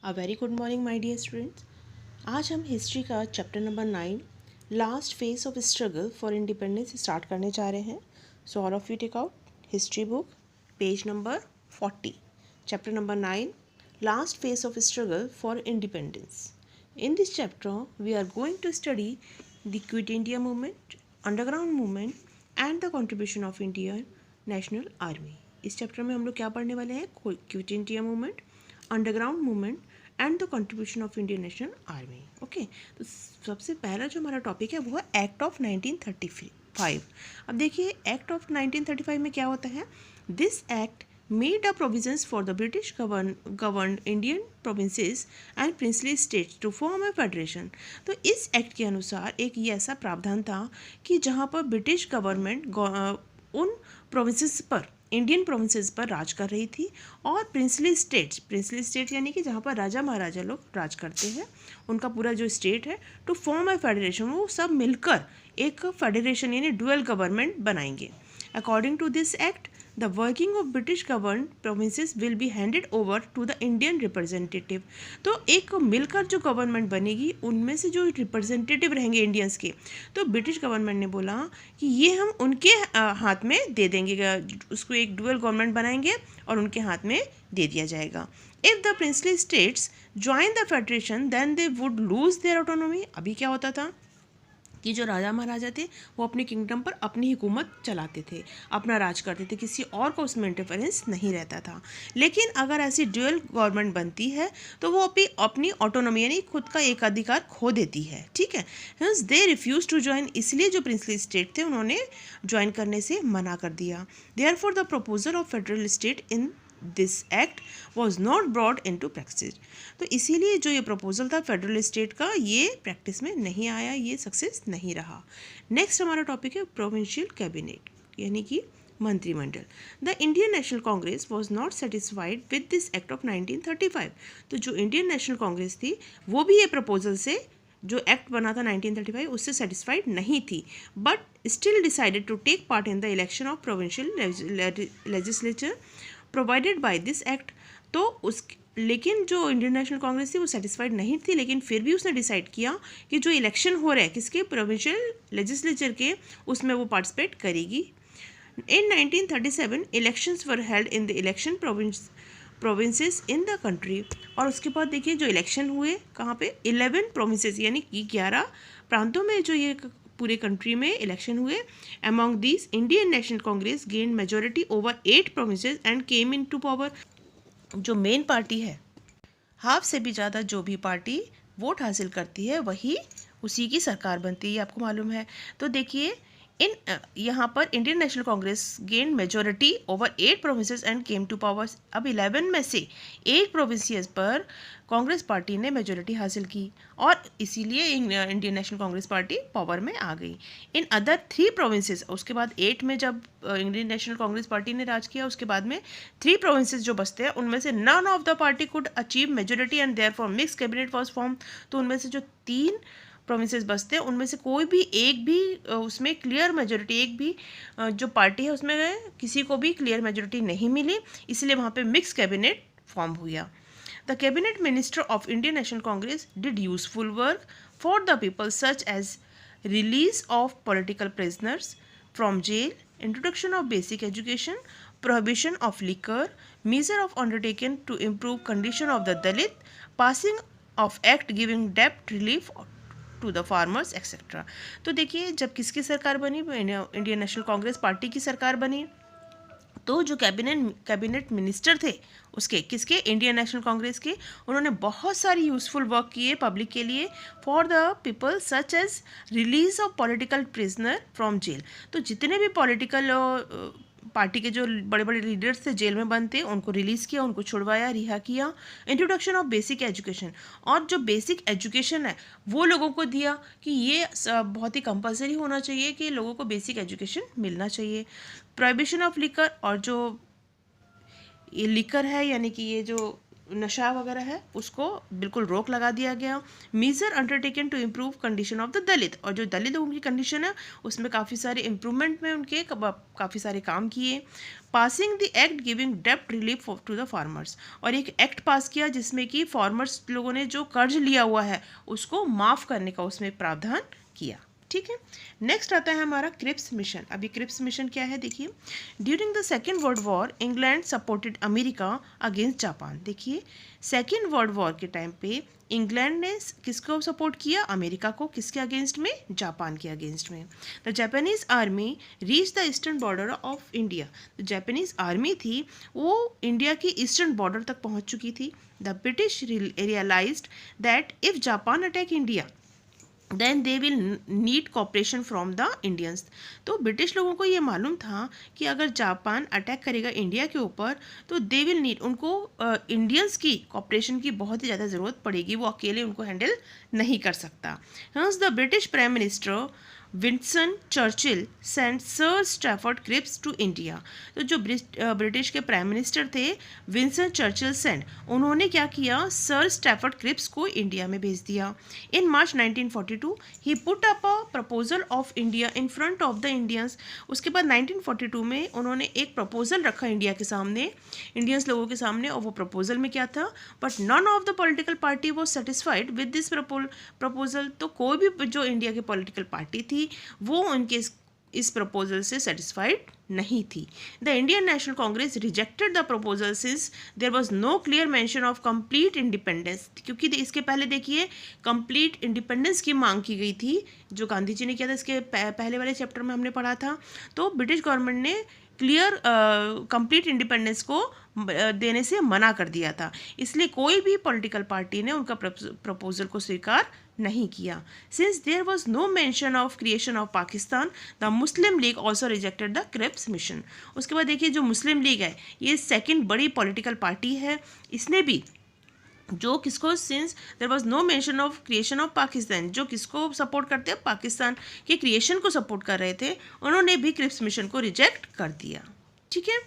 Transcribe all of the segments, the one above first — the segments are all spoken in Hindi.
A very good morning my dear students. आज हम हिस्ट्री का chapter number 9 last phase of struggle for independence start करने जा रहे हैं। So all of you take out history book, page number 40, chapter number 9 last phase of struggle for independence. In this chapter we are going to study the quit India movement, underground movement and the contribution of Indian National Army. इस चैप्टर में हम लोग क्या पढ़ने वाले हैं? Quit India movement, underground movement and the contribution of Indian National army. Okay, तो सबसे पहला जो हमारा टॉपिक है वो है एक्ट ऑफ 1935। अब देखिए एक्ट ऑफ 1935 में क्या होता है। This act made a provisions for the British govern Indian provinces and princely states to form a federation. तो इस एक्ट के अनुसार एक ये ऐसा प्रावधान था कि जहाँ पर ब्रिटिश गवर्नमेंट उन प्रोविंसेस पर, इंडियन प्रोविंसेस पर राज कर रही थी और प्रिंसली स्टेट यानी कि जहाँ पर राजा महाराजा लोग राज करते हैं, उनका पूरा जो स्टेट है, टू फॉर्म अ फेडरेशन, वो सब मिलकर एक फेडरेशन यानी डुअल गवर्नमेंट बनाएंगे। According to this act the working of British govern provinces will be handed over to the Indian representative. तो एक मिलकर जो गवर्नमेंट बनेगी उनमें से जो रिप्रेजेंटेटिव रहेंगे इंडियंस के, तो ब्रिटिश गवर्नमेंट ने बोला कि ये हम उनके हाथ में दे देंगे, उसको एक डुअल गवर्नमेंट बनाएंगे और उनके हाथ में दे दिया जाएगा। If the princely states join the federation then they would lose their autonomy. अभी क्या होता था कि जो राजा महाराजा थे वो अपने किंगडम पर अपनी हुकूमत चलाते थे, अपना राज करते थे, किसी और को उसमें इंटरफेरेंस नहीं रहता था। लेकिन अगर ऐसी ड्यूअल गवर्नमेंट बनती है तो वो अपनी ऑटोनॉमी यानी खुद का एकाधिकार खो देती है। ठीक है, हंस दे रिफ्यूज टू ज्वाइन, इसलिए जो प्रिंसली स्टेट थे उन्होंने ज्वाइन करने से मना कर दिया। Therefore the proposal of federal state in this act was not brought in to practice. तो इसीलिए जो ये प्रपोजल था फेडरल स्टेट का, ये प्रैक्टिस में नहीं आया, ये सक्सेस नहीं रहा। नेक्स्ट हमारा टॉपिक है प्रोविंशियल कैबिनेट यानी कि मंत्रिमंडल। The Indian National Congress was not satisfied with this act of 1935। तो जो इंडियन नेशनल कांग्रेस थी वो भी ये प्रपोजल से, जो एक्ट बना था 1935, उससे सेटिस्फाइड नहीं थी, but still decided to take part in the election of provincial legislature provided by this act. तो उस लेकिन जो इंडियन नेशनल कांग्रेस थी वो सेटिस्फाइड नहीं थी, लेकिन फिर भी उसने डिसाइड किया कि जो इलेक्शन हो रहे हैं किसके, प्रोविंशियल लेजिस्लेचर के, उसमें वो पार्टिसिपेट करेगी। इन 1937 elections were held in the election provinces in the country. और उसके बाद देखिए जो इलेक्शन हुए कहाँ पे, 11 प्रोविंसेस यानी कि 11 प्रांतों में जो ये पूरे कंट्री में इलेक्शन हुए। Among these Indian National Congress gain majority over 8 provinces and came in to power. जो मेन पार्टी है, हाफ से भी ज़्यादा जो भी पार्टी वोट हासिल करती है वही उसी की सरकार बनती है, आपको मालूम है। तो देखिए यहाँ पर Indian National Congress gain majority over 8 provinces and came to power. अब 11 में से 8 प्रोविंसेस पर कांग्रेस पार्टी ने मेजोरिटी हासिल की और इसीलिए Indian National Congress party power में आ गई। इन अदर 3 प्रोविंसेस, उसके बाद 8 में जब इंडियन नेशनल कांग्रेस पार्टी ने राज किया, उसके बाद में 3 प्रोविंसेस जो बचते हैं उनमें से none of the party could achieve majority and therefore mix cabinet was form. तो उनमें से जो 3 प्रोविंसेस बचते हैं उनमें से कोई भी एक भी उसमें क्लियर मेजोरिटी, एक भी जो पार्टी है उसमें किसी को भी क्लियर मेजोरिटी नहीं मिली, इसलिए वहाँ पे मिक्स कैबिनेट फॉर्म हुआ। The cabinet minister of Indian National Congress did useful work for the people such as release of political prisoners from jail, introduction of basic education, prohibition of liquor, measure of undertaken to improve condition of the Dalit, passing of act giving debt relief to the farmers etcetera. तो देखिए जब किसकी सरकार बनी, इंडियन नेशनल कांग्रेस पार्टी की सरकार बनी, तो जो कैबिनेट मिनिस्टर थे उसके, किसके, इंडियन नेशनल कांग्रेस के, उन्होंने बहुत सारी यूज़फुल वर्क किए पब्लिक के लिए, for the people such as release of political prisoner from jail. तो जितने भी पॉलिटिकल पार्टी के जो बड़े बड़े लीडर्स थे जेल में बंद थे उनको रिलीज़ किया, उनको छुड़वाया, रिहा किया। इंट्रोडक्शन ऑफ बेसिक एजुकेशन, और जो बेसिक एजुकेशन है वो लोगों को दिया कि ये बहुत ही कंपलसरी होना चाहिए कि लोगों को बेसिक एजुकेशन मिलना चाहिए। प्रोहिबिशन ऑफ लिकर, और जो ये लिकर है यानी कि ये जो नशा वगैरह है उसको बिल्कुल रोक लगा दिया गया। Measure undertaken to improve condition of the Dalit, और जो दलित लोगों की कंडीशन है उसमें काफ़ी सारे इम्प्रूवमेंट में उनके काफ़ी सारे काम किए। पासिंग द एक्ट गिविंग डेप्ट रिलीफ टू द फार्मर्स, और एक एक्ट पास किया जिसमें कि फार्मर्स लोगों ने जो कर्ज लिया हुआ है उसको माफ़ करने का उसमें प्रावधान किया। ठीक है, नेक्स्ट आता है हमारा क्रिप्स मिशन। अभी क्रिप्स मिशन क्या है देखिए। During the second world war England supported America against Japan. देखिए सेकेंड वर्ल्ड वॉर के टाइम पे इंग्लैंड ने किसको सपोर्ट किया, अमेरिका को, किसके अगेंस्ट में, जापान के अगेंस्ट में। The Japanese army reach the eastern border of India. जो जापानीज आर्मी थी वो इंडिया की ईस्टर्न बॉर्डर तक पहुंच चुकी थी। The British realised that if Japan attack India then they will need cooperation from the Indians. तो ब्रिटिश लोगों को ये मालूम था कि अगर जापान अटैक करेगा इंडिया के ऊपर तो दे विल नीड, उनको इंडियंस की कॉपरेशन की बहुत ही ज़्यादा ज़रूरत पड़ेगी, वो अकेले उनको हैंडल नहीं कर सकता। Hence the British prime minister Winston Churchill sent Sir Stafford Cripps to India. तो जो ब्रिटिश के प्राइम मिनिस्टर थे विंस्टन चर्चिल सेंट, उन्होंने क्या किया, सर स्टैफर्ड क्रिप्स को इंडिया में भेज दिया। In March 1942 he put up a proposal of India in front of the Indians. उसके बाद 1942 में उन्होंने एक प्रपोजल रखा इंडिया के सामने, इंडियंस लोगों के सामने, और वो प्रपोजल में क्या था, but none of the political party was satisfied with this proposal. तो कोई भी जो इंडिया की पॉलिटिकल पार्टी थी वो उनके इस प्रपोजल से सेटिस्फाइड नहीं थी। The Indian National Congress rejected the proposal since there was no clear mention of complete independence, क्योंकि इसके पहले देखिए कंप्लीट इंडिपेंडेंस की मांग की गई थी जो गांधी जी ने किया था, इसके पहले वाले चैप्टर में हमने पढ़ा था। तो ब्रिटिश गवर्नमेंट ने क्लियर कंप्लीट इंडिपेंडेंस को देने से मना कर दिया था, इसलिए कोई भी पॉलिटिकल पार्टी ने उनका प्रपोजल को स्वीकार नहीं किया। Since there was no mention of creation of Pakistan the Muslim League also rejected the Cripps mission. उसके बाद देखिए जो मुस्लिम लीग है ये सेकेंड बड़ी पॉलिटिकल पार्टी है, इसने भी जो किसको, since there was no mention of creation of Pakistan, जो किसको सपोर्ट करते हैं, पाकिस्तान के क्रिएशन को सपोर्ट कर रहे थे, उन्होंने भी क्रिप्स मिशन को रिजेक्ट कर दिया। ठीक है,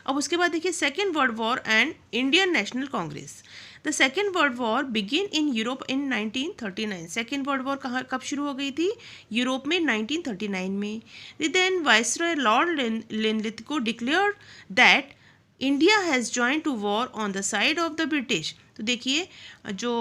अब उसके बाद देखिए second world war and Indian National Congress. The second world war begin in Europe in 1939। Second world war कब शुरू हो गई थी, यूरोप में 1939 में। Then viceroy Lord Linlithgow declared that India has join to war on the side of the British. तो देखिए जो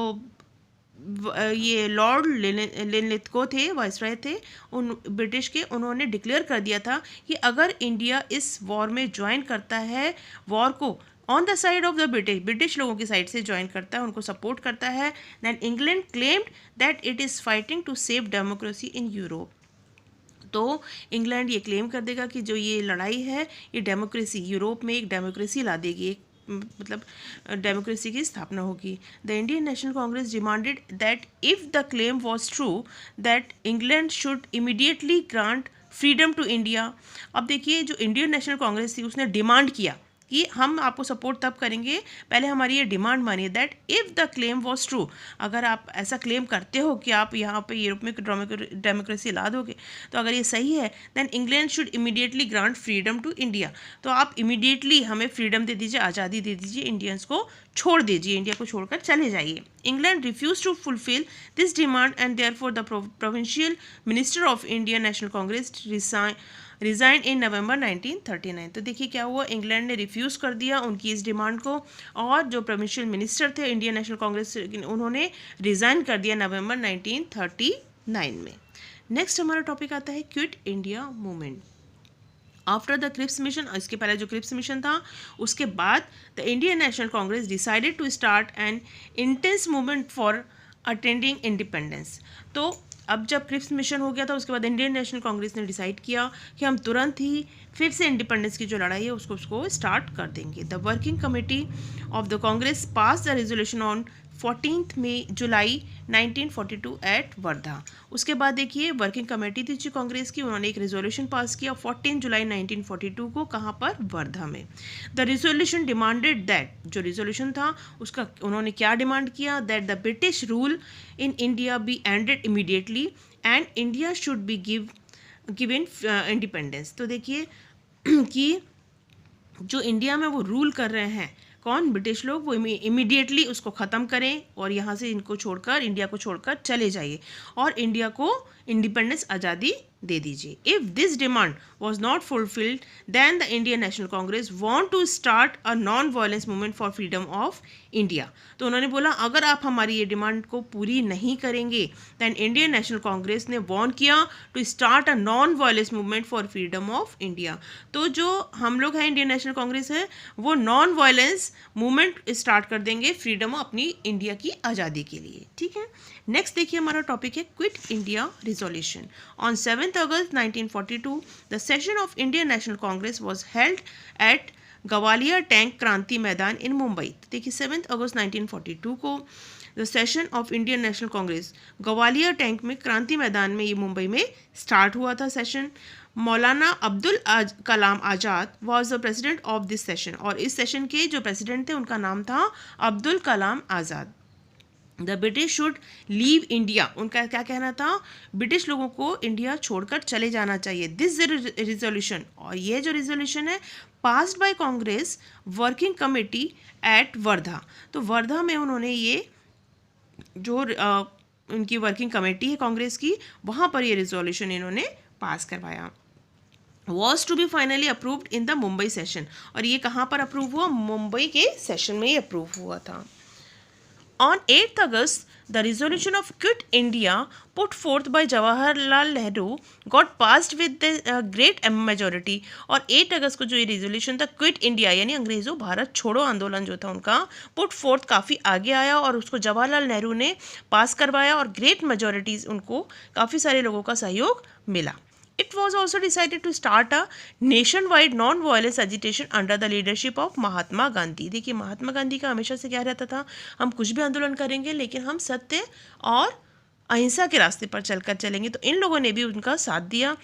ये लॉर्ड लिनलिथगो थे, वाइसरॉय थे उन ब्रिटिश के, उन्होंने डिक्लेयर कर दिया था कि अगर इंडिया इस वॉर में ज्वाइन करता है, वॉर को on the side of the British लोगों की साइड से ज्वाइन करता है, उनको सपोर्ट करता है, then England claimed that it is fighting to save democracy in Europe. तो इंग्लैंड ये क्लेम कर देगा कि जो ये लड़ाई है ये डेमोक्रेसी, यूरोप में एक डेमोक्रेसी ला देगी, एक मतलब डेमोक्रेसी की स्थापना होगी। The Indian National Congress demanded that if the claim was true that England should immediately grant freedom to India. अब देखिए जो इंडियन नेशनल कांग्रेस थी उसने डिमांड किया कि हम आपको सपोर्ट तब करेंगे, पहले हमारी ये डिमांड मानिए that if the claim was true, अगर आप ऐसा क्लेम करते हो कि आप यहाँ पे यूरोप में डेमोक्रेसी ला दोगे, तो अगर ये सही है then England should immediately grant freedom to India. तो आप इमीडिएटली हमें फ्रीडम दे दीजिए, आज़ादी दे दीजिए, इंडियंस को छोड़ दीजिए, इंडिया को छोड़कर चले जाइए। England refuse to fulfil this demand and therefore the provincial minister of Indian National Congress resign in November 1939। तो देखिए क्या हुआ, इंग्लैंड ने रिफ्यूज़ कर दिया उनकी इस डिमांड को, और जो प्रोविंशियल मिनिस्टर थे इंडियन नेशनल कांग्रेस उन्होंने रिज़ाइन कर दिया नवंबर 1939 में। नेक्स्ट हमारा टॉपिक आता है quit India movement. After the Cripps mission, इसके पहले जो क्रिप्स मिशन था उसके बाद the Indian National Congress decided to start an intense movement for attending independence. तो अब जब क्रिप्स मिशन हो गया था उसके बाद इंडियन नेशनल कांग्रेस ने डिसाइड किया कि हम तुरंत ही फिर से इंडिपेंडेंस की जो लड़ाई है उसको स्टार्ट कर देंगे। The working committee of the Congress pass the resolution on 14 July 1942 at Wardha. उसके बाद देखिए वर्किंग कमेटी थी जो कांग्रेस की, उन्होंने एक रेजोल्यूशन पास किया 14 जुलाई 1942 को, कहाँ पर, वर्धा में। द रेजोल्यूशन डिमांडेड दैट, जो रेजोल्यूशन था उसका उन्होंने क्या डिमांड किया, that the British rule in India B ended immediately and India should be given independence. तो देखिए कि जो इंडिया में वो रूल कर रहे हैं कौन, ब्रिटिश लोग, वो इमीडिएटली उसको ख़त्म करें और यहाँ से इनको छोड़कर, इंडिया को छोड़कर चले जाइए और इंडिया को इंडिपेंडेंस, आज़ादी दे दीजिए. If this demand was not fulfilled then the Indian National Congress want to start a non violence movement for freedom of India. तो उन्होंने बोला अगर आप हमारी ये डिमांड को पूरी नहीं करेंगे दैन इंडियन नेशनल कांग्रेस ने वॉर्न किया to start a non violence movement for freedom of India. तो जो हम लोग हैं, इंडियन नेशनल कांग्रेस है, वो नॉन वायलेंस मूवमेंट स्टार्ट कर देंगे फ्रीडम, अपनी इंडिया की आज़ादी के लिए. ठीक है. नेक्स्ट देखिए हमारा टॉपिक है quit India resolution. On 7 August 1942 the session of Indian National Congress was held at Gwalior tank क्रांति मैदान इन मुंबई. देखिए 7 अगस्त 1942 को the session of Indian National Congress Gwalior tank में, क्रांति मैदान में, ये मुंबई में स्टार्ट हुआ था session. Maulana Abdul Kalam Azad was the president of this session. और इस सेशन के जो प्रेसिडेंट थे उनका नाम था Abdul Kalam Azad. The British should leave India. उनका क्या कहना था, ब्रिटिश लोगों को इंडिया छोड़कर चले जाना चाहिए. दिस रिजोल्यूशन, और ये जो रिजोल्यूशन है, passed by Congress working committee at Wardha. तो वर्धा में उन्होंने ये जो उनकी वर्किंग कमेटी है कांग्रेस की, वहाँ पर ये रिजोल्यूशन इन्होंने पास करवाया. Was to be finally approved in the Mumbai session. और ये कहाँ पर अप्रूव हुआ, मुंबई के सेशन में ही अप्रूव हुआ था. On 8th August, the resolution of Quit India put forth by Jawaharlal Nehru got passed with the great majority. और 8 अगस्त को जो ये रिजोल्यूशन था क्विट इंडिया यानी अंग्रेज़ों भारत छोड़ो आंदोलन जो था उनका, पुट फोर्थ काफ़ी आगे आया और उसको जवाहरलाल नेहरू ने पास करवाया और ग्रेट मेजॉरिटीज़, उनको काफ़ी सारे लोगों का सहयोग मिला. It was also decided to start a nationwide non-violence agitation under the leadership of Mahatma Gandhi. देखिए महात्मा गांधी का हमेशा से क्या रहता था, हम कुछ भी आंदोलन करेंगे लेकिन हम सत्य और अहिंसा के रास्ते पर चलकर चलेंगे. तो इन लोगों ने भी उनका साथ दिया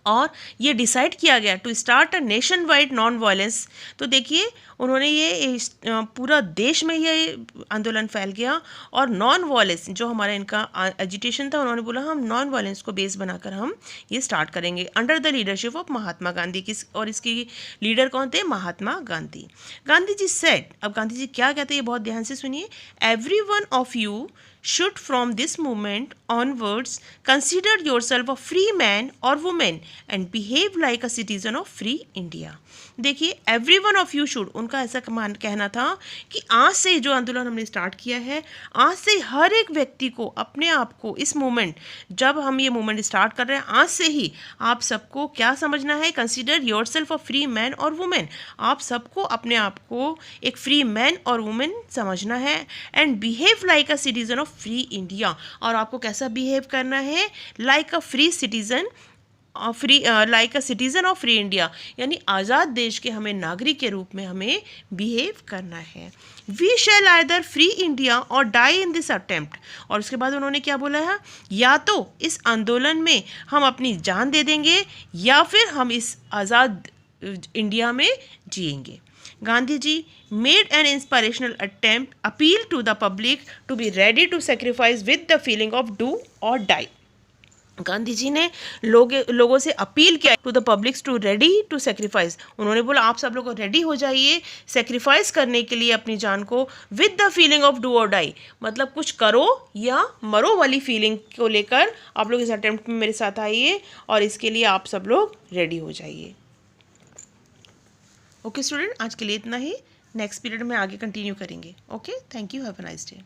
और ये डिसाइड किया गया to start a nationwide non violence. तो देखिए उन्होंने ये पूरा देश में ये आंदोलन फैल गया और नॉन वायलेंस जो हमारा इनका एजिटेशन था, उन्होंने बोला हम नॉन वायलेंस को बेस बनाकर हम ये स्टार्ट करेंगे under the leadership of Mahatma Gandhi. और इसकी लीडर कौन थे, महात्मा गांधी. गांधी जी सेड, अब गांधी जी क्या कहते हैं ये बहुत ध्यान से सुनिए. Every one of you should from this moment onwards consider yourself a free man or woman and behave like a citizen of free India. देखिए every one of you should, उनका ऐसा कहना था कि आज से जो आंदोलन हमने स्टार्ट किया है, आज से हर एक व्यक्ति को अपने आप को इस मोमेंट, जब हम ये मोमेंट स्टार्ट कर रहे हैं, आज से ही आप सबको क्या समझना है, consider your self a free man और वुमेन. आप सबको अपने आप को एक फ्री मैन और वुमेन समझना है. And behave like a citizen of free India, और आपको कैसा बिहेव करना है, like a free citizen like a citizen of free India, यानी आज़ाद देश के हमें नागरिक के रूप में हमें बिहेव करना है. We shall either free India और डाई इन दिस अटेम्प्ट. और उसके बाद उन्होंने क्या बोला है, या तो इस आंदोलन में हम अपनी जान दे देंगे या फिर हम इस आज़ाद इंडिया में जिएंगे. Gandhi ji made an inspirational attempt appeal to the public to be ready to sacrifice with the feeling of do or die. Gandhi ji ने लोगों से अपील किया to the publics to ready to sacrifice. उन्होंने बोला आप सब लोग रेडी हो जाइए सेक्रीफाइस करने के लिए अपनी जान को, with the feeling of do और डाई, मतलब कुछ करो या मरो वाली फीलिंग को लेकर आप लोग इस अटेम्प्ट में मेरे साथ आइए और इसके लिए आप सब लोग रेडी हो जाइए. ओके स्टूडेंट, आज के लिए इतना ही. नेक्स्ट पीरियड में आगे कंटिन्यू करेंगे. Okay, thank you, have a nice day.